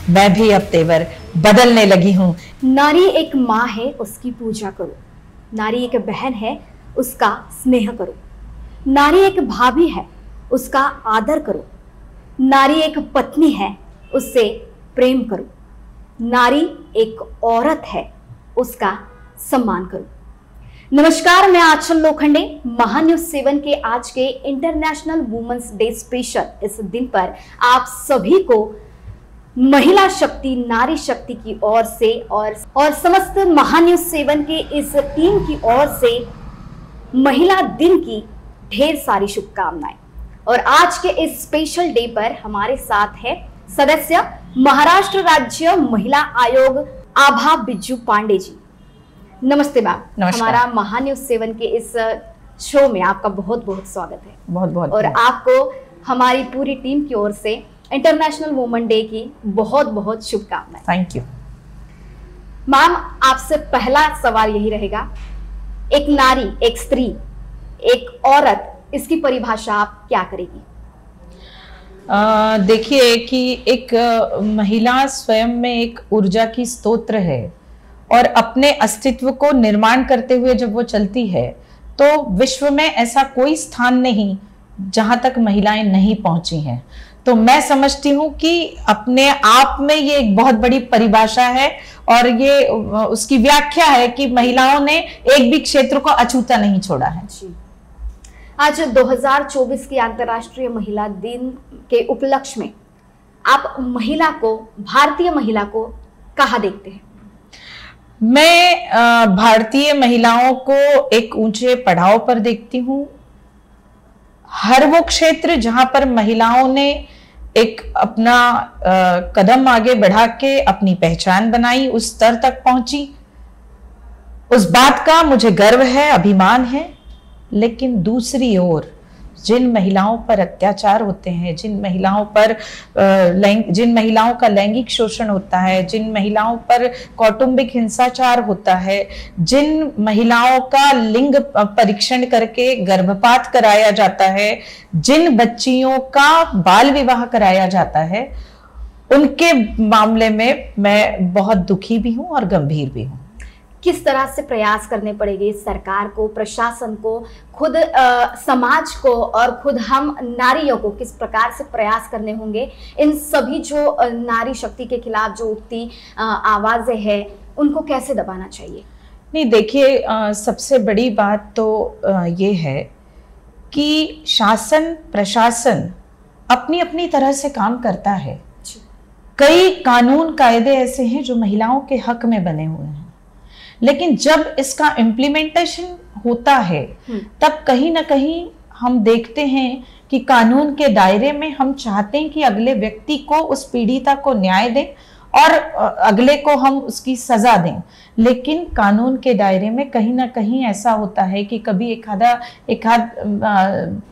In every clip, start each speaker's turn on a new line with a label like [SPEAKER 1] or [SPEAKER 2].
[SPEAKER 1] मैं भी अब तेवर बदलने लगी हूँ।
[SPEAKER 2] नारी एक माँ है, उसकी पूजा करो। नारी एक बहन है, उसका स्नेह करो। नारी एक भाभी है, उसका आदर करो। नारी एक पत्नी है, उससे प्रेम करो। नारी एक औरत है, उसका सम्मान करो। नमस्कार, मैं आंचल लोखंडे। महान्यूज 7 के आज के इंटरनेशनल वुमेन्स डे स्पेशल इस दिन पर आप सभी को महिला शक्ति, नारी शक्ति की ओर से और समस्त महान्यूज 7 के इस टीम की ओर से महिला दिन की ढेर सारी शुभकामनाएं। और आज के इस स्पेशल डे पर हमारे साथ है सदस्य महाराष्ट्र राज्य महिला आयोग आभा बिज्जू पांडे जी। नमस्ते मैम। हमारा महान्यूज 7 के इस शो में आपका बहुत बहुत स्वागत है।
[SPEAKER 1] बहुत बहुत।
[SPEAKER 2] और आपको हमारी पूरी टीम की ओर से इंटरनेशनल वुमेन डे की बहुत बहुत शुभकामनाएं।
[SPEAKER 1] Thank you
[SPEAKER 2] ma'am. आपसे पहला सवाल यही रहेगा, एक नारी, एक स्त्री, एक औरत, इसकी परिभाषा आप क्या करेगी?
[SPEAKER 1] देखिए कि एक महिला स्वयं में एक ऊर्जा की स्तोत्र है और अपने अस्तित्व को निर्माण करते हुए जब वो चलती है तो विश्व में ऐसा कोई स्थान नहीं जहां तक महिलाएं नहीं पहुंची हैं। तो मैं समझती हूँ कि अपने आप में ये एक बहुत बड़ी परिभाषा है और ये उसकी व्याख्या है कि महिलाओं ने एक भी क्षेत्र को अछूता नहीं छोड़ा है।
[SPEAKER 2] आज 2024 की अंतर्राष्ट्रीय महिला दिन के उपलक्ष्य में आप महिला को, भारतीय महिला को कहाँ देखते हैं?
[SPEAKER 1] मैं भारतीय महिलाओं को एक ऊंचे पड़ाव पर देखती हूँ। हर वो क्षेत्र जहां पर महिलाओं ने एक अपना कदम आगे बढ़ा के अपनी पहचान बनाई, उस स्तर तक पहुंची, उस बात का मुझे गर्व है, अभिमान है। लेकिन दूसरी ओर जिन महिलाओं पर अत्याचार होते हैं, जिन महिलाओं का लैंगिक शोषण होता है, जिन महिलाओं पर कौटुंबिक हिंसाचार होता है, जिन महिलाओं का लिंग परीक्षण करके गर्भपात कराया जाता है, जिन बच्चियों का बाल विवाह कराया जाता है, उनके मामले में मैं बहुत दुखी भी हूं और गंभीर भी हूं।
[SPEAKER 2] किस तरह से प्रयास करने पड़ेंगे सरकार को, प्रशासन को, खुद समाज को और खुद हम नारियों को किस प्रकार से प्रयास करने होंगे? इन सभी जो नारी शक्ति के खिलाफ जो उठती आवाजें हैं, उनको कैसे दबाना चाहिए?
[SPEAKER 1] नहीं, देखिए, सबसे बड़ी बात तो ये है कि शासन, प्रशासन अपनी अपनी तरह से काम करता है। कई कानून कायदे ऐसे हैं जो महिलाओं के हक में बने हुए हैं, लेकिन जब इसका इम्प्लीमेंटेशन होता है तब कहीं ना कहीं हम देखते हैं कि कानून के दायरे में हम चाहते हैं कि अगले व्यक्ति को, उस पीड़िता को न्याय दें और अगले को हम उसकी सजा दें। लेकिन कानून के दायरे में कहीं ना कहीं ऐसा होता है कि कभी एक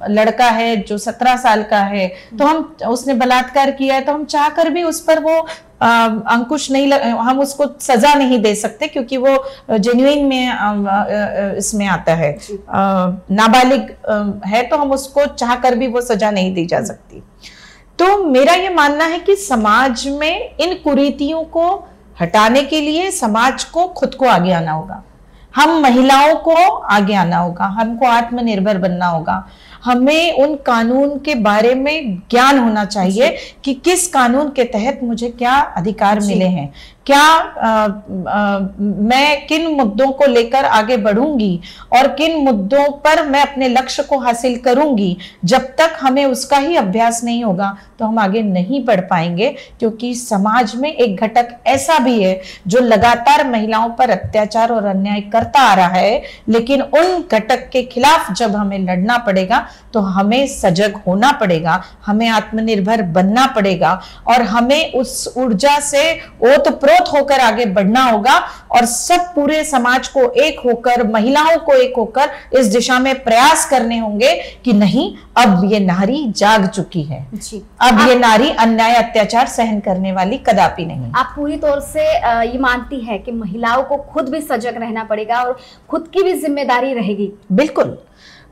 [SPEAKER 1] लड़का है जो 17 साल का है, तो उसने बलात्कार किया है, तो हम चाहकर भी उस पर वो अंकुश नहीं हम उसको सजा नहीं दे सकते, क्योंकि वो जेन्युइन में इसमें आता है, नाबालिग है, तो हम उसको चाहकर भी वो सजा नहीं दी जा सकती। तो मेरा ये मानना है कि समाज में इन कुरीतियों को हटाने के लिए समाज को खुद को आगे आना होगा, हम महिलाओं को आगे आना होगा, हमको आत्मनिर्भर बनना होगा। हमें उन कानून के बारे में ज्ञान होना चाहिए कि किस कानून के तहत मुझे क्या अधिकार मिले हैं, क्या मैं किन मुद्दों को लेकर आगे बढ़ूंगी और किन मुद्दों पर मैं अपने लक्ष्य को हासिल करूंगी। जब तक हमें उसका ही अभ्यास नहीं होगा तो हम आगे नहीं बढ़ पाएंगे, क्योंकि समाज में एक घटक ऐसा भी है जो लगातार महिलाओं पर अत्याचार और अन्याय करता आ रहा है। लेकिन उन घटक के खिलाफ जब हमें लड़ना पड़ेगा तो हमें सजग होना पड़ेगा, हमें आत्मनिर्भर बनना पड़ेगा और हमें उस ऊर्जा से ओतप्रोत होकर आगे बढ़ना होगा और सब पूरे समाज को एक होकर, महिलाओं को एक होकर इस दिशा में प्रयास करने होंगे कि नहीं, अब ये नारी जाग चुकी है जी। अब ये नारी अन्याय अत्याचार सहन करने वाली कदापि नहीं।
[SPEAKER 2] आप पूरी तौर से ये मानती है कि महिलाओं को खुद भी सजग रहना पड़ेगा और खुद की भी जिम्मेदारी रहेगी?
[SPEAKER 1] बिल्कुल,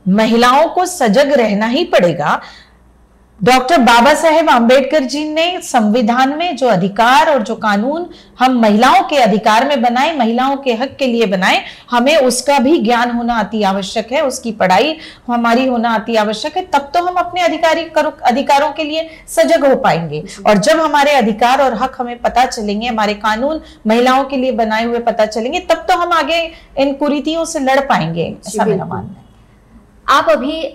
[SPEAKER 1] महिलाओं को सजग रहना ही पड़ेगा। डॉक्टर बाबा साहेब आम्बेडकर जी ने संविधान में जो अधिकार और जो कानून हम महिलाओं के अधिकार में बनाए, महिलाओं के हक के लिए बनाए, हमें उसका भी ज्ञान होना अति आवश्यक है, उसकी पढ़ाई हमारी होना अति आवश्यक है। तब तो हम अपने अधिकारों के लिए सजग हो पाएंगे। और जब हमारे अधिकार और हक हमें पता चलेंगे, हमारे कानून महिलाओं के लिए बनाए हुए पता चलेंगे, तब तो हम आगे इन कुरीतियों से लड़ पाएंगे, ऐसा मेरा मानना है।
[SPEAKER 2] आप अभी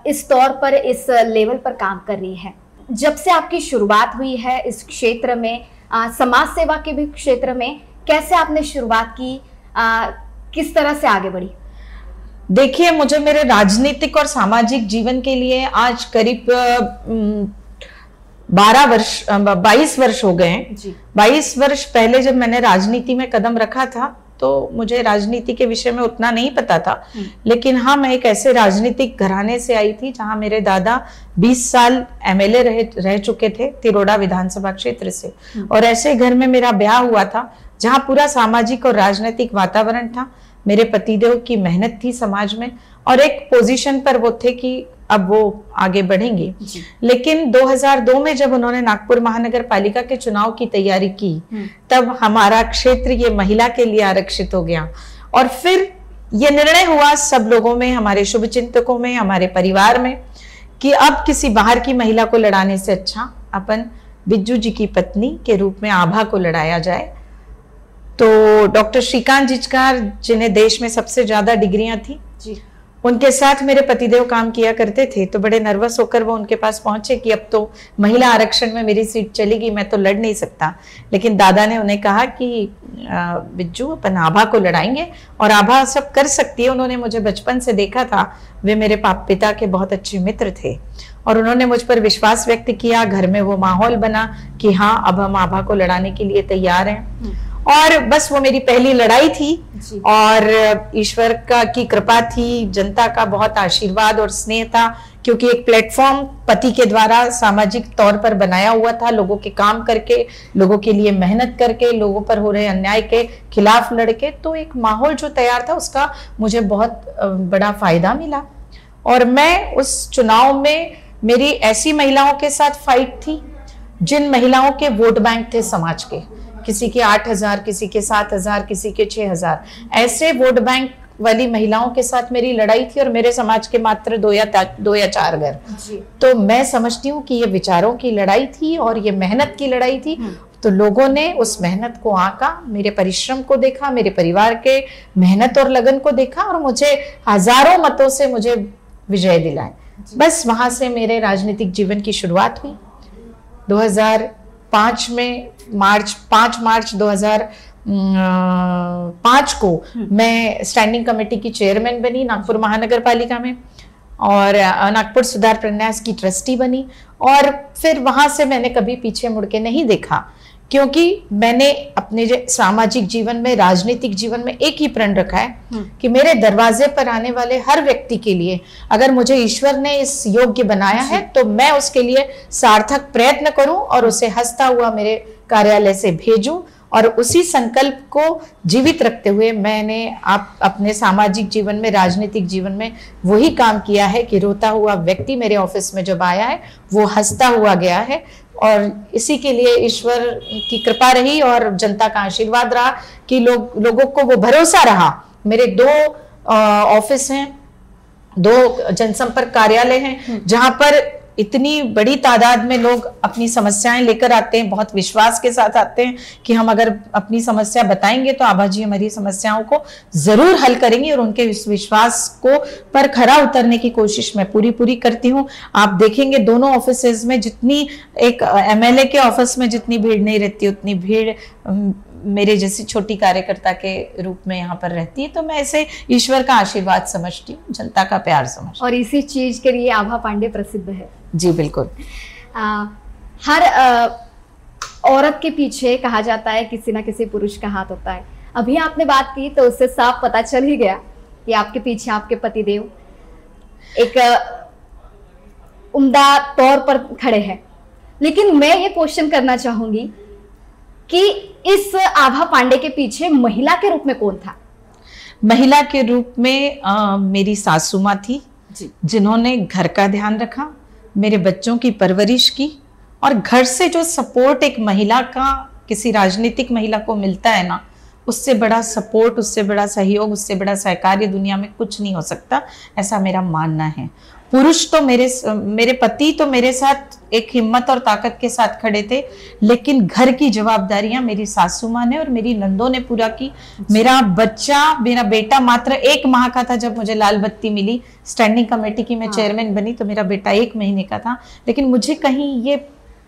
[SPEAKER 2] इस तौर पर, इस लेवल पर काम कर रही हैं। जब से आपकी शुरुआत हुई है इस क्षेत्र में, समाज सेवा के भी क्षेत्र में, कैसे आपने शुरुआत की, किस तरह से आगे बढ़ी?
[SPEAKER 1] देखिए, मुझे मेरे राजनीतिक और सामाजिक जीवन के लिए आज करीब 22 वर्ष हो गए हैं। 22 वर्ष पहले जब मैंने राजनीति में कदम रखा था तो मुझे राजनीति के विषय में उतना नहीं पता था, लेकिन हाँ, मैं एक ऐसे राजनीतिक घराने से आई थी जहां मेरे दादा 20 साल एमएलए रह चुके थे तिरोड़ा विधानसभा क्षेत्र से। और ऐसे घर में मेरा ब्याह हुआ था जहां पूरा सामाजिक और राजनीतिक वातावरण था। मेरे पतिदेव की मेहनत थी समाज में और एक पोजीशन पर वो थे कि अब वो आगे बढ़ेंगे। लेकिन 2002 में जब उन्होंने नागपुर महानगर पालिका के चुनाव की तैयारी की, तब हमारा क्षेत्र ये महिला के लिए आरक्षित हो गया। और फिर ये निर्णय हुआ सब लोगों में, हमारे शुभचिंतकों में, हमारे परिवार में, कि अब किसी बाहर की महिला को लड़ाने से अच्छा अपन बिज्जू जी की पत्नी के रूप में आभा को लड़ाया जाए। तो डॉक्टर श्रीकांत जिचकार, जिन्हें देश में सबसे ज्यादा डिग्रियां थी, उनके साथ मेरे पतिदेव काम किया करते थे। तो बड़े नर्वस होकर वो उनके पास पहुंचे कि अब तो महिला आरक्षण में मेरी सीट चलेगी, मैं तो लड़ नहीं सकता। लेकिन दादा ने उन्हें कहा कि बिज्जू, अपन आभा को लड़ाएंगे और आभा सब कर सकती है। उन्होंने मुझे बचपन से देखा था, वे मेरे पिता के बहुत अच्छे मित्र थे और उन्होंने मुझ पर विश्वास व्यक्त किया। घर में वो माहौल बना कि हाँ, अब हम आभा को लड़ाने के लिए तैयार हैं। और बस वो मेरी पहली लड़ाई थी और ईश्वर की कृपा थी, जनता का बहुत आशीर्वाद और स्नेह था, क्योंकि एक प्लेटफॉर्म पति के द्वारा सामाजिक तौर पर बनाया हुआ था, लोगों के काम करके, लोगों के लिए मेहनत करके, लोगों पर हो रहे अन्याय के खिलाफ लड़के। तो एक माहौल जो तैयार था उसका मुझे बहुत बड़ा फायदा मिला। और मैं उस चुनाव में, मेरी ऐसी महिलाओं के साथ फाइट थी जिन महिलाओं के वोट बैंक थे समाज के, किसी के 8,000, किसी के 7,000, किसी के 6,000, ऐसे वोट बैंक वाली महिलाओं के साथ मेरी लड़ाई थी। और मेरे समाज के मात्र 2 या 4 घर। तो मैं समझती हूँ कि ये विचारों की लड़ाई थी और ये मेहनत की लड़ाई थी। तो लोगों ने उस मेहनत को आंका, मेरे परिश्रम को देखा, मेरे परिवार के मेहनत और लगन को देखा और मुझे हजारों मतों से मुझे विजय दिलाए। बस वहां से मेरे राजनीतिक जीवन की शुरुआत हुई। 2005 में 5 मार्च 2005 को मैं स्टैंडिंग कमेटी की चेयरमैन बनी नागपुर महानगर पालिका में और नागपुर सुधार प्रन्यास की ट्रस्टी बनी। और फिर वहां से मैंने कभी पीछे मुड़ के नहीं देखा, क्योंकि मैंने अपने सामाजिक जीवन में, राजनीतिक जीवन में एक ही प्रण रखा है कि मेरे दरवाजे पर आने वाले हर व्यक्ति के लिए अगर मुझे ईश्वर ने इस योग्य बनाया है तो मैं उसके लिए सार्थक प्रयत्न करूं और उसे हंसता हुआ मेरे कार्यालय से भेजूं। और उसी संकल्प को जीवित रखते हुए मैंने अपने सामाजिक जीवन में, राजनीतिक जीवन में वही काम किया है कि रोता हुआ व्यक्ति मेरे ऑफिस में जब आया है वो हंसता हुआ गया है। और इसी के लिए ईश्वर की कृपा रही और जनता का आशीर्वाद रहा कि लोगों को वो भरोसा रहा। मेरे 2 ऑफिस हैं, 2 जनसंपर्क कार्यालय हैं जहां पर इतनी बड़ी तादाद में लोग अपनी समस्याएं लेकर आते हैं, बहुत विश्वास के साथ आते हैं कि हम अगर अपनी समस्या बताएंगे तो आभा जी हमारी समस्याओं को जरूर हल करेंगी। और उनके इस विश्वास को पर खरा उतरने की कोशिश मैं पूरी करती हूँ। आप देखेंगे दोनों ऑफिसेज में जितनी एक एमएलए के ऑफिस में जितनी भीड़ नहीं रहती, उतनी भीड़ मेरे जैसी छोटी कार्यकर्ता के रूप में यहाँ पर रहती है। तो मैं इसे ईश्वर का आशीर्वाद समझती हूँ, जनता का प्यार समझती हूँ।
[SPEAKER 2] और इसी चीज के लिए आभा पांडे प्रसिद्ध है।
[SPEAKER 1] जी बिल्कुल।
[SPEAKER 2] हर औरत के पीछे कहा जाता है किसी ना किसी पुरुष का हाथ होता है। अभी आपने बात की तो उससे साफ पता चल ही गया कि आपके पीछे आपके पतिदेव एक उम्दा तौर पर खड़े हैं। लेकिन मैं ये क्वेश्चन करना चाहूंगी कि इस आभा पांडे के पीछे महिला के रूप में कौन था?
[SPEAKER 1] महिला के रूप में मेरी सासू माँ थी जिन्होंने घर का ध्यान रखा, मेरे बच्चों की परवरिश की, और घर से जो सपोर्ट एक महिला का किसी राजनीतिक महिला को मिलता है ना, उससे बड़ा सपोर्ट, उससे बड़ा सहयोग, उससे बड़ा सहकार्य दुनिया में कुछ नहीं हो सकता, ऐसा मेरा मानना है। पुरुष तो मेरे पति तो मेरे साथ एक हिम्मत और ताकत के साथ खड़े थे, लेकिन घर की जवाबदारियां मेरी सासू माँ ने और मेरी नंदों ने पूरा की। मेरा बेटा मात्र 1 माह का था जब मुझे लाल बत्ती मिली। स्टैंडिंग कमेटी की मैं चेयरमैन बनी तो मेरा बेटा 1 महीने का था, लेकिन मुझे कहीं ये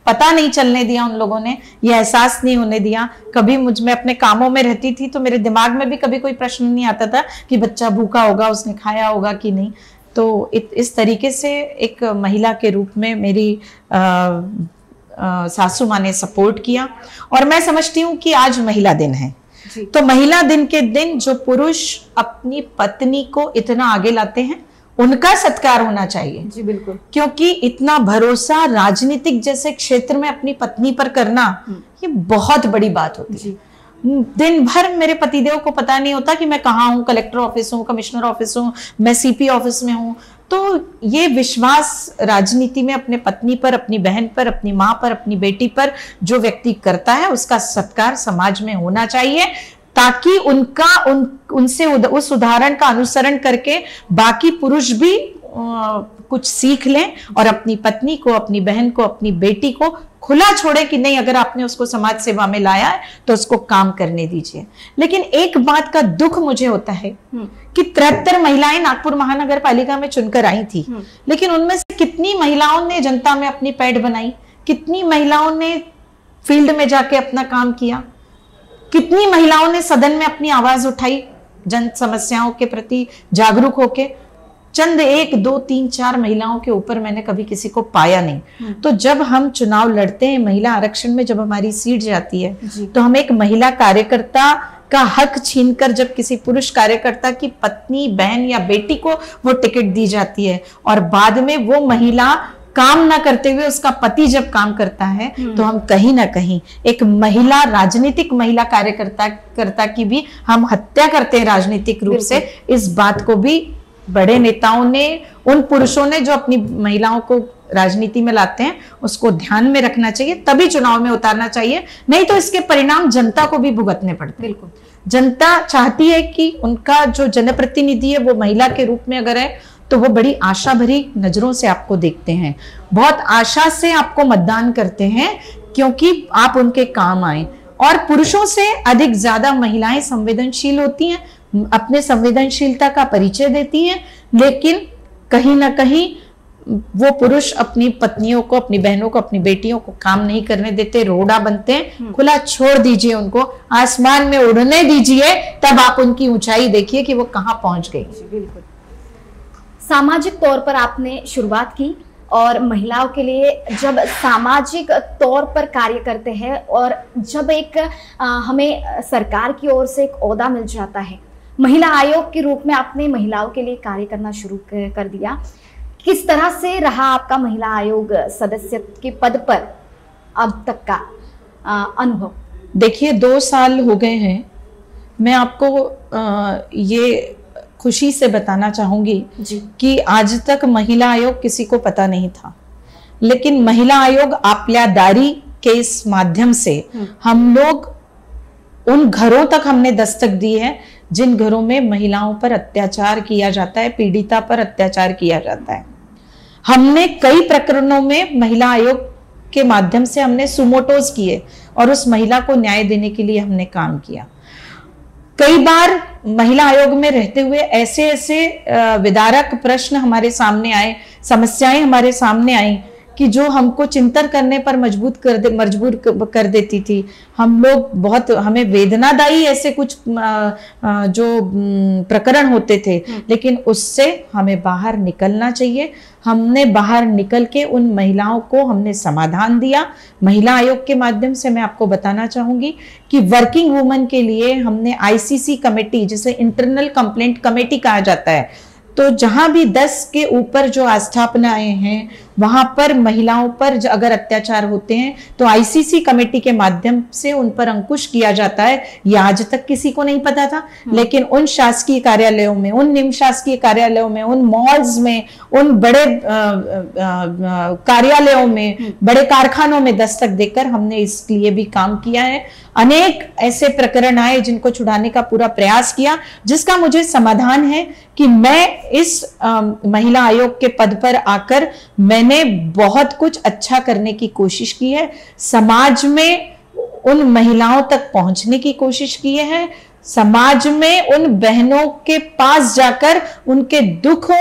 [SPEAKER 1] पता नहीं चलने दिया उन लोगों ने, ये एहसास नहीं होने दिया। कभी मैं अपने कामों में रहती थी तो मेरे दिमाग में भी कभी कोई प्रश्न नहीं आता था कि बच्चा भूखा होगा, उसने खाया होगा कि नहीं। तो इस तरीके से एक महिला के रूप में मेरी सासू माँ ने सपोर्ट किया। और मैं समझती हूँ कि आज महिला दिन है, तो महिला दिन के दिन जो पुरुष अपनी पत्नी को इतना आगे लाते हैं, उनका सत्कार होना चाहिए।
[SPEAKER 2] जी बिल्कुल,
[SPEAKER 1] क्योंकि इतना भरोसा राजनीतिक जैसे क्षेत्र में अपनी पत्नी पर करना, ये बहुत बड़ी बात होती है। दिन भर मेरे पतिदेव को पता नहीं होता कि मैं कहाँ हूँ, कलेक्टर ऑफिस हूँ, कमिश्नर ऑफिस हूँ, मैं सीपी ऑफिस में हूँ। तो ये विश्वास राजनीति में अपने पत्नी पर, अपनी बहन पर, अपनी माँ पर, अपनी बेटी पर जो व्यक्ति करता है, उसका सत्कार समाज में होना चाहिए, ताकि उनसे उस उदाहरण का अनुसरण करके बाकी पुरुष भी कुछ सीख लें और अपनी पत्नी को, अपनी बहन को, अपनी बेटी को खुला छोड़े कि नहीं, अगर आपने उसको समाज सेवा में लाया है तो उसको काम करने दीजिए। लेकिन एक बात का दुख मुझे होता है कि 73 महिलाएं नागपुर महानगर पालिका में चुनकर आई थी, लेकिन उनमें से कितनी महिलाओं ने जनता में अपनी पैठ बनाई, कितनी महिलाओं ने फील्ड में जाके अपना काम किया, कितनी महिलाओं ने सदन में अपनी आवाज उठाई, जन समस्याओं के प्रति जागरूक होके। चंद 1, 2, 3, 4 महिलाओं के ऊपर मैंने कभी किसी को पाया नहीं। तो जब हम चुनाव लड़ते हैं, महिला आरक्षण में जब हमारी सीट जाती है, तो हम एक महिला कार्यकर्ता का हक छीनकर जब किसी पुरुष कार्यकर्ता की पत्नी, बहन या बेटी को वो टिकट दी जाती है, और बाद में वो महिला काम ना करते हुए उसका पति जब काम करता है, तो हम कहीं ना कहीं एक महिला, राजनीतिक महिला कार्यकर्ता की भी हम हत्या करते हैं राजनीतिक रूप से। इस बात को भी बड़े नेताओं ने, उन पुरुषों ने जो अपनी महिलाओं को राजनीति में लाते हैं, उसको ध्यान में रखना चाहिए, तभी चुनाव में उतारना चाहिए, नहीं तो इसके परिणाम जनता को भी भुगतने पड़ते हैं। बिल्कुल, जनता चाहती है कि उनका जो जनप्रतिनिधि है वो महिला के रूप में अगर है, तो वो बड़ी आशा भरी नजरों से आपको देखते हैं, बहुत आशा से आपको मतदान करते हैं, क्योंकि आप उनके काम आए। और पुरुषों से अधिक ज्यादा महिलाएं संवेदनशील होती हैं, अपने संवेदनशीलता का परिचय देती हैं, लेकिन कहीं ना कहीं वो पुरुष अपनी पत्नियों को, अपनी बहनों को, अपनी बेटियों को काम नहीं करने देते, रोड़ा बनते हैं। खुला छोड़ दीजिए उनको, आसमान में उड़ने दीजिए, तब आप उनकी ऊंचाई देखिए कि वो कहाँ पहुंच गई।
[SPEAKER 2] बिल्कुल, सामाजिक तौर पर आपने शुरुआत की, और महिलाओं के लिए जब सामाजिक तौर पर कार्य करते हैं, और जब एक हमें सरकार की ओर से एक ओहदा मिल जाता है, महिला आयोग के रूप में आपने महिलाओं के लिए कार्य करना शुरू कर दिया। किस तरह से रहा आपका महिला आयोग सदस्य के पद पर अब तक का अनुभव?
[SPEAKER 1] देखिए, 2 साल हो गए हैं। मैं आपको ये खुशी से बताना चाहूंगी कि आज तक महिला आयोग किसी को पता नहीं था, लेकिन महिला आयोग आपल्या दारी के इस माध्यम से हम लोग उन घरों तक हमने दस्तक दी है जिन घरों में महिलाओं पर अत्याचार किया जाता है, पीड़िता पर अत्याचार किया जाता है। हमने कई प्रकरणों में महिला आयोग के माध्यम से हमने सुमोटोज किए और उस महिला को न्याय देने के लिए हमने काम किया। कई बार महिला आयोग में रहते हुए ऐसे विदारक प्रश्न हमारे सामने आए, समस्याएं हमारे सामने आई कि जो हमको चिंतन करने पर मजबूर कर देती थी। हम लोग बहुत, हमें वेदनादायी ऐसे कुछ जो प्रकरण होते थे, लेकिन उससे हमें बाहर निकलना चाहिए। हमने बाहर निकल के उन महिलाओं को हमने समाधान दिया। महिला आयोग के माध्यम से मैं आपको बताना चाहूंगी कि वर्किंग वुमन के लिए हमने ICC कमेटी, जिसे इंटरनल कंप्लेंट कमेटी कहा जाता है, तो जहां भी 10 के ऊपर जो आस्थापनाएं हैं, वहां पर महिलाओं पर अगर अत्याचार होते हैं तो आईसीसी कमेटी के माध्यम से उन पर अंकुश किया जाता है। ये आज तक किसी को नहीं पता था, लेकिन उन शासकीय कार्यालयों में, उन निम्न शासकीय कार्यालयों में, उन मॉल्स में, उन बड़े कार्यालयों में, बड़े कारखानों में दस्तक देकर हमने इसके लिए भी काम किया है। अनेक ऐसे प्रकरण आए जिनको छुड़ाने का पूरा प्रयास किया, जिसका मुझे समाधान है कि मैं इस महिला आयोग के पद पर आकर मैंने बहुत कुछ अच्छा करने की कोशिश की है। समाज में उन महिलाओं तक पहुंचने की कोशिश की है, समाज में उन बहनों के पास जाकर उनके दुख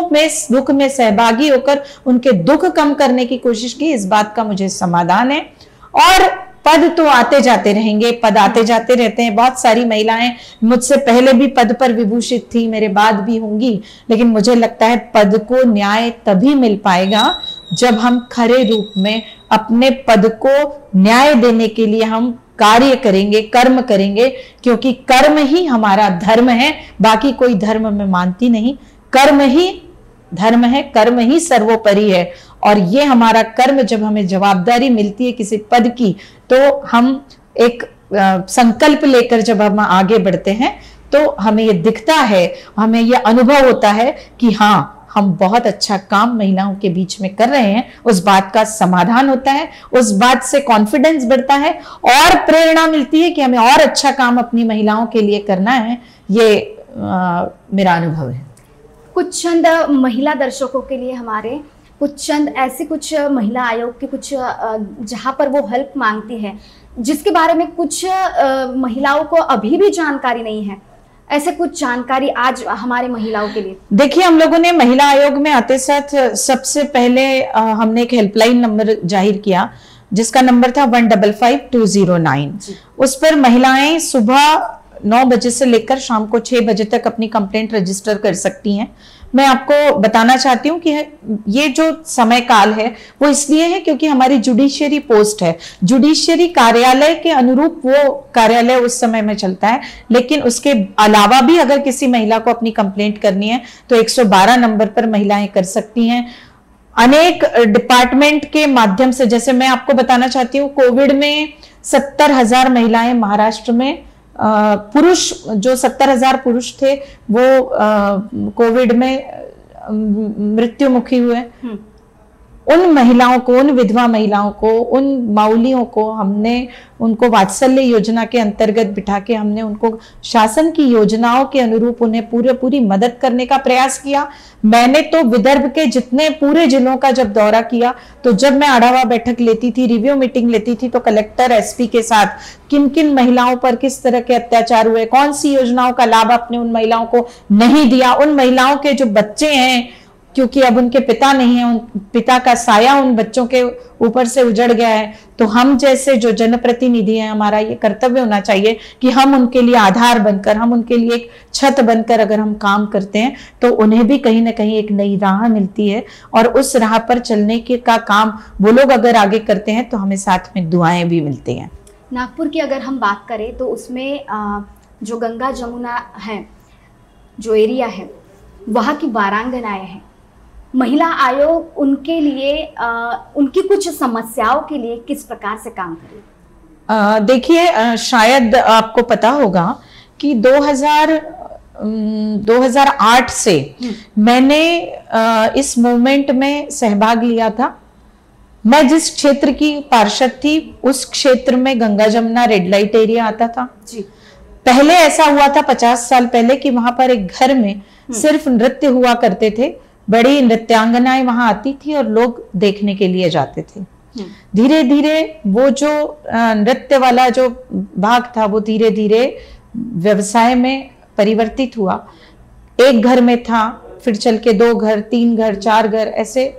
[SPEAKER 1] में सहभागी होकर उनके दुख कम करने की कोशिश की। इस बात का मुझे समाधान है। और पद तो आते जाते रहेंगे, पद आते जाते रहते हैं। बहुत सारी महिलाएं मुझसे पहले भी पद पर विभूषित थी, मेरे बाद भी होंगी, लेकिन मुझे लगता है पद को न्याय तभी मिल पाएगा जब हम खरे रूप में अपने पद को न्याय देने के लिए हम कार्य करेंगे, कर्म करेंगे, क्योंकि कर्म ही हमारा धर्म है। बाकी कोई धर्म मैं मानती नहीं, कर्म ही धर्म है, कर्म ही सर्वोपरि है। और ये हमारा कर्म, जब हमें जवाबदारी मिलती है किसी पद की, तो हम एक संकल्प लेकर जब हम आगे बढ़ते हैं तो हमें ये दिखता है, हमें ये अनुभव होता है कि हाँ, हम बहुत अच्छा काम महिलाओं के बीच में कर रहे हैं। उस बात का समाधान होता है, उस बात से कॉन्फिडेंस बढ़ता है और प्रेरणा मिलती है कि हमें और अच्छा काम अपनी महिलाओं के लिए करना है। ये मेरा अनुभव है।
[SPEAKER 2] कुछ चंद महिला दर्शकों के लिए हमारे कुछ चंद ऐसे कुछ महिला आयोग के कुछ जहां पर वो हेल्प मांगती है, जिसके बारे में कुछ महिलाओं को अभी भी जानकारी नहीं है, ऐसे कुछ जानकारी आज हमारे महिलाओं के लिए।
[SPEAKER 1] देखिए, हम लोगों ने महिला आयोग में आते साथ सबसे पहले हमने एक हेल्पलाइन नंबर जाहिर किया, जिसका नंबर था 155209। उस पर महिलाएं सुबह 9 बजे से लेकर शाम को 6 बजे तक अपनी कंप्लेंट रजिस्टर कर सकती हैं। मैं आपको बताना चाहती हूँ कि ये जो समय काल है वो इसलिए है क्योंकि हमारी जुडिशियरी पोस्ट है, जुडिशियरी कार्यालय के अनुरूप वो कार्यालय उस समय में चलता है। लेकिन उसके अलावा भी अगर किसी महिला को अपनी कंप्लेंट करनी है तो 112 नंबर पर महिलाएं कर सकती हैं। अनेक डिपार्टमेंट के माध्यम से, जैसे मैं आपको बताना चाहती हूँ, कोविड में 70,000 महिलाएं महाराष्ट्र में, पुरुष जो 70,000 पुरुष थे वो कोविड में मृत्युमुखी हुए। उन महिलाओं को, उन विधवा महिलाओं को, उन माउलियों को हमने उनको वात्सल्य योजना के अंतर्गत बिठा के हमने उनको शासन की योजनाओं के अनुरूप उन्हें पूरी मदद करने का प्रयास किया। मैंने तो विदर्भ के जितने पूरे जिलों का जब दौरा किया, तो जब मैं आढावा बैठक लेती थी, रिव्यू मीटिंग लेती थी, तो कलेक्टर, एसपी के साथ किन किन महिलाओं पर किस तरह के अत्याचार हुए, कौन सी योजनाओं का लाभ आपने उन महिलाओं को नहीं दिया, उन महिलाओं के जो बच्चे हैं, क्योंकि अब उनके पिता नहीं है, उन पिता का साया उन बच्चों के ऊपर से उजड़ गया है, तो हम जैसे जो जनप्रतिनिधि हैं, हमारा ये कर्तव्य होना चाहिए कि हम उनके लिए आधार बनकर, हम उनके लिए एक छत बनकर अगर हम काम करते हैं तो उन्हें भी कहीं ना कहीं एक नई राह मिलती है। और उस राह पर चलने के का काम वो लोग अगर आगे करते हैं तो हमें साथ में दुआएं भी मिलती हैं।
[SPEAKER 2] नागपुर की अगर हम बात करें तो उसमें जो गंगा जमुना है, जो एरिया है, वहाँ की वारांगनाएं हैं, महिला आयोग उनके लिए उनकी कुछ समस्याओं के लिए किस प्रकार से काम करे?
[SPEAKER 1] देखिए, शायद आपको पता होगा कि 2008 से मैंने इस मूवमेंट में सहभाग लिया था। मैं जिस क्षेत्र की पार्षद थी उस क्षेत्र में Ganga Jamuna red light area आता था जी। पहले ऐसा हुआ था 50 साल पहले कि वहां पर एक घर में सिर्फ नृत्य हुआ करते थे, बड़ी नृत्यांगनाएं वहां आती थी और लोग देखने के लिए जाते थे। धीरे धीरे वो जो नृत्य वाला जो भाग था वो धीरे धीरे व्यवसाय में परिवर्तित हुआ। एक घर में था, फिर चल के 2 घर, 3 घर, 4 घर, ऐसे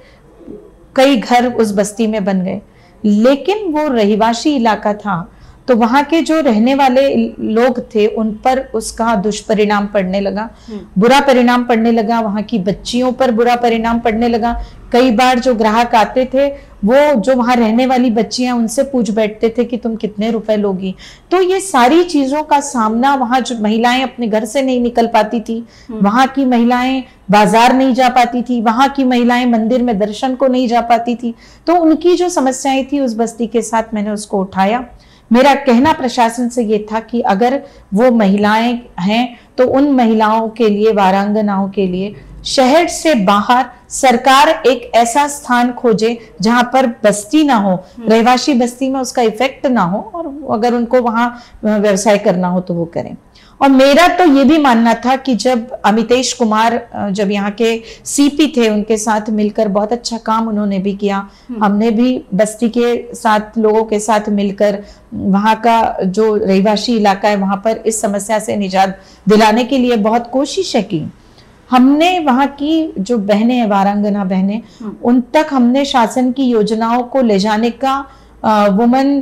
[SPEAKER 1] कई घर उस बस्ती में बन गए। लेकिन वो रहिवासी इलाका था तो वहां के जो रहने वाले लोग थे उन पर उसका दुष्परिणाम पड़ने लगा, बुरा परिणाम पड़ने लगा, वहां की बच्चियों पर बुरा परिणाम पड़ने लगा। कई बार जो ग्राहक आते थे वो जो वहां रहने वाली बच्चियां उनसे पूछ बैठते थे कि तुम कितने रुपए लोगी। तो ये सारी चीजों का सामना, वहां जो महिलाएं अपने घर से नहीं निकल पाती थी, वहां की महिलाएं बाजार नहीं जा पाती थी, वहां की महिलाएं मंदिर में दर्शन को नहीं जा पाती थी। तो उनकी जो समस्याएं थी उस बस्ती के साथ मैंने उसको उठाया। मेरा कहना प्रशासन से ये था कि अगर वो महिलाएं हैं तो उन महिलाओं के लिए, वारांगनाओं के लिए शहर से बाहर सरकार एक ऐसा स्थान खोजे जहां पर बस्ती ना हो, रहवासी बस्ती में उसका इफेक्ट ना हो, और अगर उनको वहां व्यवसाय करना हो तो वो करें। और मेरा तो ये भी मानना था कि जब अमितेश कुमार जब यहाँ के सीपी थे, उनके साथ मिलकर बहुत अच्छा काम उन्होंने भी किया। हमने भी बस्ती के साथ, लोगों के साथ मिलकर वहाँ का जो रहवासी इलाका है वहां पर इस समस्या से निजात दिलाने के लिए बहुत कोशिशें की। हमने वहाँ की जो बहनें हैं, वारांगना बहनें, उन तक हमने शासन की योजनाओं को ले जाने का वुमेन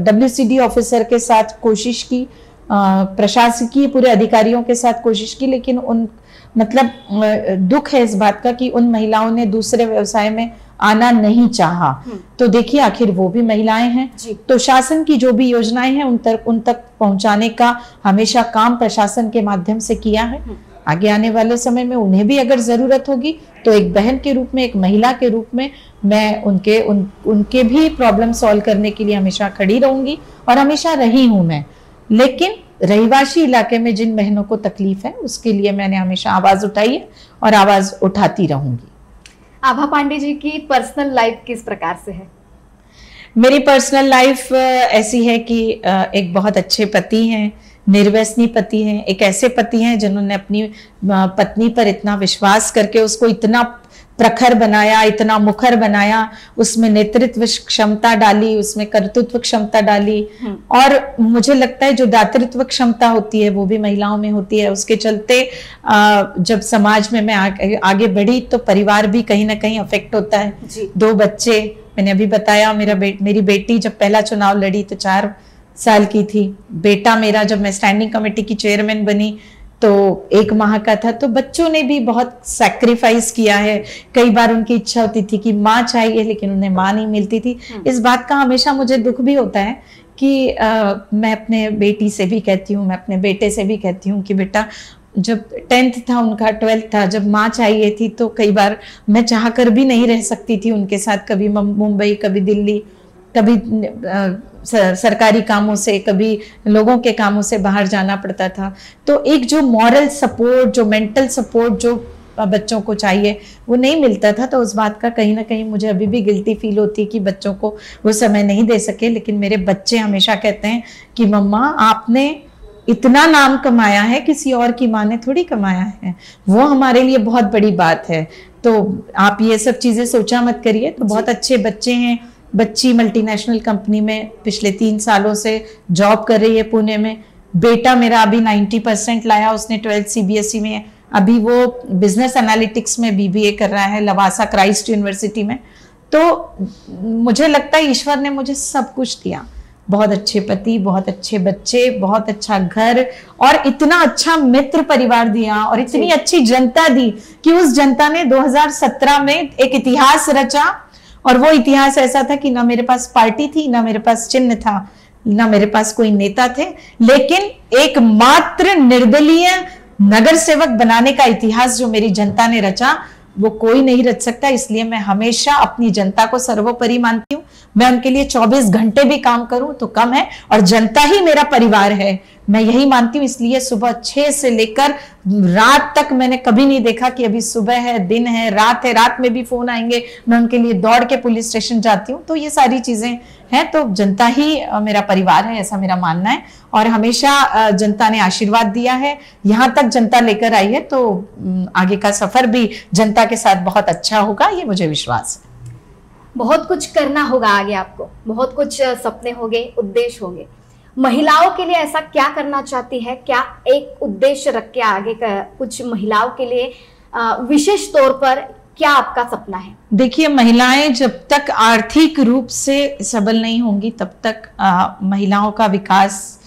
[SPEAKER 1] WCD ऑफिसर के साथ कोशिश की, प्रशासकीय पूरे अधिकारियों के साथ कोशिश की, लेकिन उन मतलब दुख है इस बात का कि उन महिलाओं ने दूसरे व्यवसाय में आना नहीं चाहा। तो देखिए आखिर वो भी महिलाएं हैं, तो शासन की जो भी योजनाएं हैं उन तक पहुंचाने का हमेशा काम प्रशासन के माध्यम से किया है। आगे आने वाले समय में उन्हें भी अगर जरूरत होगी तो एक बहन के रूप में, एक महिला के रूप में मैं उनके भी प्रॉब्लम सॉल्व करने के लिए हमेशा खड़ी रहूंगी, और हमेशा रही हूं मैं। लेकिन रहवासी इलाके में जिन बहनों को तकलीफ है उसके लिए मैंने हमेशा आवाज उठाई है और आवाज उठाती रहूंगी।
[SPEAKER 2] आभा पांडे जी की पर्सनल लाइफ किस प्रकार से है?
[SPEAKER 1] मेरी पर्सनल लाइफ ऐसी है कि एक बहुत अच्छे पति हैं, निर्व्यसनी पति हैं, एक ऐसे पति हैं जिन्होंने अपनी पत्नी पर इतना विश्वास करके उसको इतना प्रखर बनाया, इतना मुखर बनाया, उसमें नेतृत्व क्षमता डाली, उसमें कर्तृत्व क्षमता डाली। और मुझे लगता है जो दातृत्व क्षमता होती है वो भी महिलाओं में होती है। उसके चलते जब समाज में मैं आगे बढ़ी तो परिवार भी कहीं ना कहीं अफेक्ट होता है। 2 बच्चे, मैंने अभी बताया, मेरी बेटी जब पहला चुनाव लड़ी तो 4 साल की थी। बेटा मेरा जब मैं स्टैंडिंग कमेटी की चेयरमैन बनी तो 1 माह का था। तो बच्चों ने भी बहुत सैक्रिफाइस किया है। कई बार उनकी इच्छा होती थी कि माँ चाहिए, लेकिन उन्हें माँ नहीं मिलती थी। इस बात का हमेशा मुझे दुख भी होता है कि मैं अपने बेटी से भी कहती हूँ, मैं अपने बेटे से भी कहती हूँ कि बेटा जब 10th था उनका, 12th था, जब माँ चाहिए थी तो कई बार मैं चाह कर भी नहीं रह सकती थी उनके साथ। कभी मुंबई, कभी दिल्ली, कभी सरकारी कामों से, कभी लोगों के कामों से बाहर जाना पड़ता था। तो एक जो मॉरल सपोर्ट, जो मेंटल सपोर्ट जो बच्चों को चाहिए वो नहीं मिलता था। तो उस बात का कहीं ना कहीं मुझे अभी भी गिल्टी फील होती है कि बच्चों को वो समय नहीं दे सके। लेकिन मेरे बच्चे हमेशा कहते हैं कि मम्मा आपने इतना नाम कमाया है, किसी और की माँ ने थोड़ी कमाया है, वो हमारे लिए बहुत बड़ी बात है। तो आप ये सब चीजें सोचा मत करिए। तो बहुत अच्छे बच्चे हैं। बच्ची मल्टीनेशनल कंपनी में पिछले 3 सालों से जॉब कर रही है पुणे में। बेटा मेरा अभी 90% लाया, उसने 12th CBSE में, अभी वो बिजनेस एनालिटिक्स में BBA कर रहा है लवासा क्राइस्ट यूनिवर्सिटी में। तो मुझे लगता है ईश्वर ने मुझे सब कुछ दिया, बहुत अच्छे पति, बहुत अच्छे बच्चे, बहुत अच्छा घर, और इतना अच्छा मित्र परिवार दिया, और इतनी अच्छी जनता दी कि उस जनता ने 2017 में एक इतिहास रचा। और वो इतिहास ऐसा था कि ना मेरे पास पार्टी थी, ना मेरे पास चिन्ह था, ना मेरे पास कोई नेता थे, लेकिन एकमात्र निर्दलीय नगर सेवक बनाने का इतिहास जो मेरी जनता ने रचा वो कोई नहीं रच सकता। इसलिए मैं हमेशा अपनी जनता को सर्वोपरि मानती हूँ। मैं उनके लिए 24 घंटे भी काम करूं तो कम है, और जनता ही मेरा परिवार है, मैं यही मानती हूँ। इसलिए सुबह 6 से लेकर रात तक मैंने कभी नहीं देखा कि अभी सुबह है, दिन है, रात है। रात में भी फोन आएंगे, मैं उनके लिए दौड़ के पुलिस स्टेशन जाती हूँ। तो ये सारी चीजें हैं। तो जनता ही मेरा परिवार है, ऐसा मेरा मानना है। और हमेशा जनता ने आशीर्वाद दिया है, यहाँ तक जनता लेकर आई है, तो आगे का सफर भी जनता के साथ बहुत अच्छा होगा, ये मुझे विश्वास है।
[SPEAKER 2] बहुत कुछ करना होगा आगे आपको, बहुत कुछ सपने होंगे, उद्देश्य होंगे। महिलाओं के लिए ऐसा क्या करना चाहती है? क्या एक उद्देश्य रख के आगे का कुछ महिलाओं के लिए विशेष तौर पर क्या आपका सपना है?
[SPEAKER 1] देखिए, महिलाएं जब तक आर्थिक रूप से सबल नहीं होंगी तब तक महिलाओं का विकास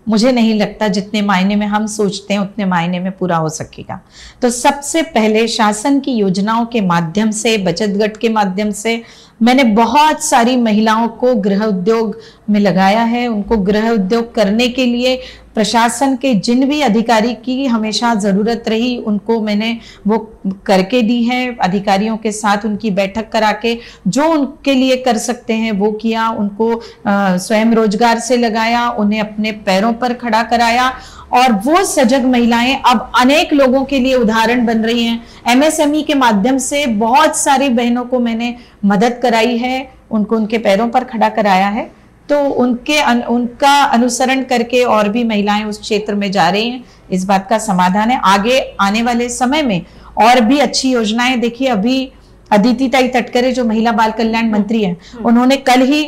[SPEAKER 1] मुझे नहीं लगता जितने मायने में हम सोचते हैं उतने मायने में पूरा हो सकेगा। तो सबसे पहले शासन की योजनाओं के माध्यम से, बचत गट के माध्यम से मैंने बहुत सारी महिलाओं को गृह उद्योग में लगाया है। उनको गृह उद्योग करने के लिए प्रशासन के जिन भी अधिकारी की हमेशा ज़रूरत रही उनको मैंने वो करके दी है। अधिकारियों के साथ उनकी बैठक करा के जो उनके लिए कर सकते हैं वो किया। उनको स्वयं रोजगार से लगाया, उन्हें अपने पैरों पर खड़ा कराया और वो सजग महिलाएं अब अनेक लोगों के लिए उदाहरण बन रही हैं। एमएसएमई के माध्यम से बहुत सारी बहनों को मैंने मदद कराई है, उनको उनके पैरों पर खड़ा कराया है। तो उनका अनुसरण करके और भी महिलाएं उस क्षेत्र में जा रही हैं। इस बात का समाधान है। आगे आने वाले समय में और भी अच्छी योजनाएं, देखिए अभी अदिति ताई तटकरे जो महिला बाल कल्याण मंत्री हैं, उन्होंने कल ही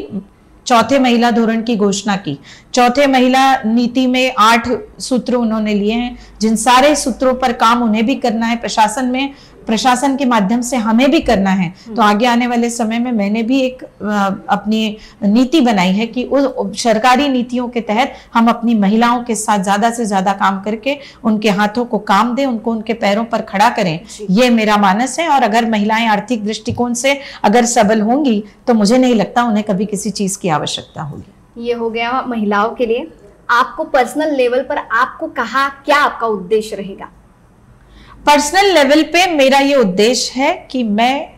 [SPEAKER 1] चौथे महिला धोरण की घोषणा की। चौथे महिला नीति में 8 सूत्र उन्होंने लिए हैं, जिन सारे सूत्रों पर काम उन्हें भी करना है, प्रशासन के माध्यम से हमें भी करना है। तो आगे आने वाले समय में मैंने भी एक अपनी नीति बनाई है कि उस सरकारी नीतियों के तहत हम अपनी महिलाओं के साथ ज्यादा से ज्यादा काम करके उनके हाथों को काम दें, उनको उनके पैरों पर खड़ा करें। ये मेरा मानस है। और अगर महिलाएं आर्थिक दृष्टिकोण से अगर सबल होंगी तो मुझे नहीं लगता उन्हें कभी किसी चीज की आवश्यकता होगी।
[SPEAKER 2] ये हो गया महिलाओं के लिए। आपको पर्सनल लेवल पर आपको कहा क्या आपका उद्देश्य रहेगा?
[SPEAKER 1] पर्सनल लेवल पे मेरा ये उद्देश्य है कि मैं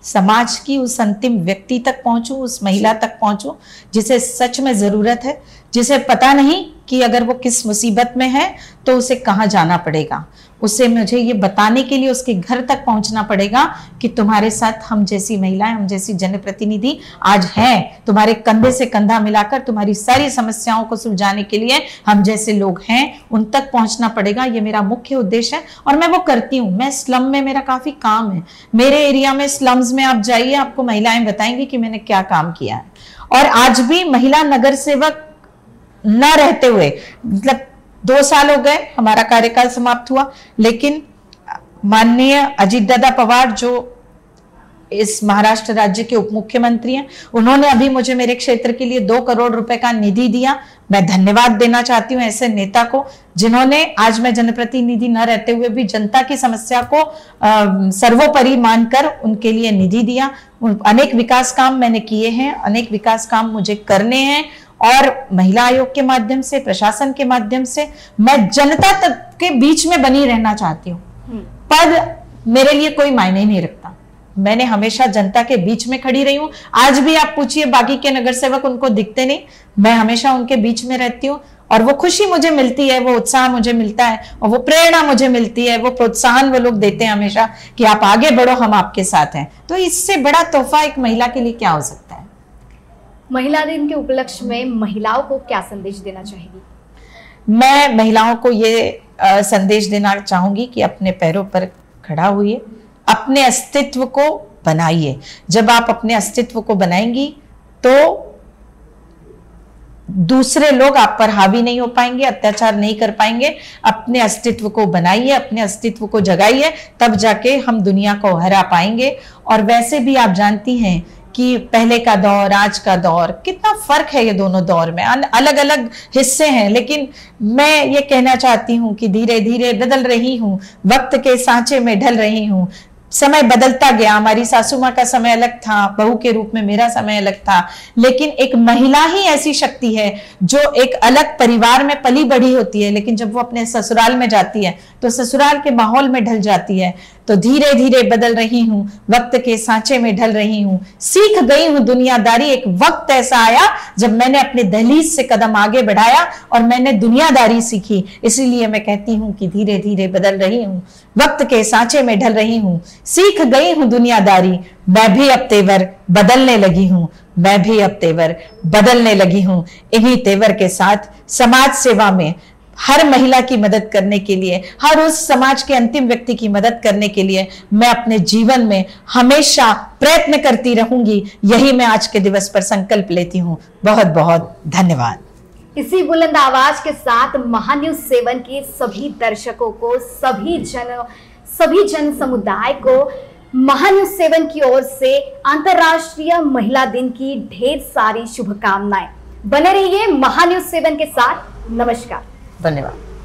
[SPEAKER 1] समाज की उस अंतिम व्यक्ति तक पहुंचूं, उस महिला तक पहुंचूं जिसे सच में जरूरत है, जिसे पता नहीं कि अगर वो किस मुसीबत में है तो उसे कहाँ जाना पड़ेगा। उसे मुझे ये बताने के लिए उसके घर तक पहुंचना पड़ेगा कि तुम्हारे साथ हम जैसी महिलाएं, हम जैसी जनप्रतिनिधि आज हैं। तुम्हारे कंधे से कंधा मिलाकर तुम्हारी सारी समस्याओं को सुलझाने के लिए हम जैसे लोग हैं, उन तक पहुंचना पड़ेगा। ये मेरा मुख्य उद्देश्य है और मैं वो करती हूँ। मैं स्लम में, मेरा काफी काम है मेरे एरिया में। स्लम्स में आप जाइए, आपको महिलाएं बताएंगी कि मैंने क्या काम किया है। और आज भी महिला नगर सेवक न रहते हुए, मतलब 2 साल हो गए हमारा कार्यकाल समाप्त हुआ, लेकिन माननीय अजीत दादा पवार जो इस महाराष्ट्र राज्य के उप मुख्यमंत्री हैं, उन्होंने अभी मुझे मेरे क्षेत्र के लिए 2 करोड़ रुपए का निधि दिया। मैं धन्यवाद देना चाहती हूँ ऐसे नेता को जिन्होंने, आज मैं जनप्रतिनिधि न रहते हुए भी जनता की समस्या को सर्वोपरि मानकर उनके लिए निधि दिया। अनेक विकास काम मैंने किए हैं, अनेक विकास काम मुझे करने हैं और महिला आयोग के माध्यम से, प्रशासन के माध्यम से मैं जनता तक के बीच में बनी रहना चाहती हूँ। पद मेरे लिए कोई मायने नहीं रखता। मैंने हमेशा जनता के बीच में खड़ी रही हूँ। आज भी आप पूछिए बाकी के नगर सेवक, उनको दिखते नहीं, मैं हमेशा उनके बीच में रहती हूँ और वो खुशी मुझे मिलती है, वो उत्साह मुझे मिलता है और वो प्रेरणा मुझे मिलती है, वो प्रोत्साहन वो लोग देते हैं हमेशा कि आप आगे बढ़ो, हम आपके साथ हैं। तो इससे बड़ा तोहफा एक महिला के लिए क्या हो सकता है?
[SPEAKER 2] महिला दिन के उपलक्ष्य में महिलाओं को क्या संदेश देना चाहेगी?
[SPEAKER 1] मैं महिलाओं को ये संदेश देना चाहूंगी कि अपने पैरों पर खड़ा होइए, अपने अस्तित्व को बनाइए। जब आप अपने अस्तित्व को बनाएंगी तो दूसरे लोग आप पर हावी नहीं हो पाएंगे, अत्याचार नहीं कर पाएंगे। अपने अस्तित्व को बनाइए, अपने अस्तित्व को जगाइए, तब जाके हम दुनिया को हरा पाएंगे। और वैसे भी आप जानती हैं कि पहले का दौर, आज का दौर, कितना फर्क है ये दोनों दौर में। अलग अलग हिस्से हैं, लेकिन मैं ये कहना चाहती हूँ कि धीरे धीरे बदल रही हूँ, वक्त के सांचे में ढल रही हूँ। समय बदलता गया। हमारी सासू माँ का समय अलग था, बहू के रूप में मेरा समय अलग था, लेकिन एक महिला ही ऐसी शक्ति है जो एक अलग परिवार में पली बढ़ी होती है, लेकिन जब वो अपने ससुराल में जाती है तो ससुराल के माहौल में ढल जाती है। तो धीरे धीरे बदल रही हूँ, वक्त के सांचे में ढल रही हूँ, सीख गई हूँ दुनियादारी। एक वक्त ऐसा आया जब मैंने अपने दहलीज से कदम आगे बढ़ाया और मैंने दुनियादारी सीखी। इसीलिए मैं कहती हूँ कि धीरे धीरे बदल रही हूँ, वक्त के सांचे में ढल रही हूँ, सीख गई हूँ दुनियादारी। मैं भी अब तेवर बदलने लगी हूँ, मैं भी अब तेवर बदलने लगी हूँ। इन्हीं तेवर के साथ समाज सेवा में हर महिला की मदद करने के लिए, हर उस समाज के अंतिम व्यक्ति की मदद करने के लिए मैं अपने जीवन में हमेशा प्रयत्न करती रहूंगी। यही मैं आज के दिवस पर संकल्प लेती हूँ। बहुत बहुत धन्यवाद।
[SPEAKER 2] इसी बुलंद आवाज के साथ महान्यूज 7 के सभी दर्शकों को, सभी जन समुदाय को महान्यूज 7 की ओर से अंतर्राष्ट्रीय महिला दिन की ढेर सारी शुभकामनाएं। बने रहिए महान्यूज 7 के साथ। नमस्कार।
[SPEAKER 1] धन्यवाद।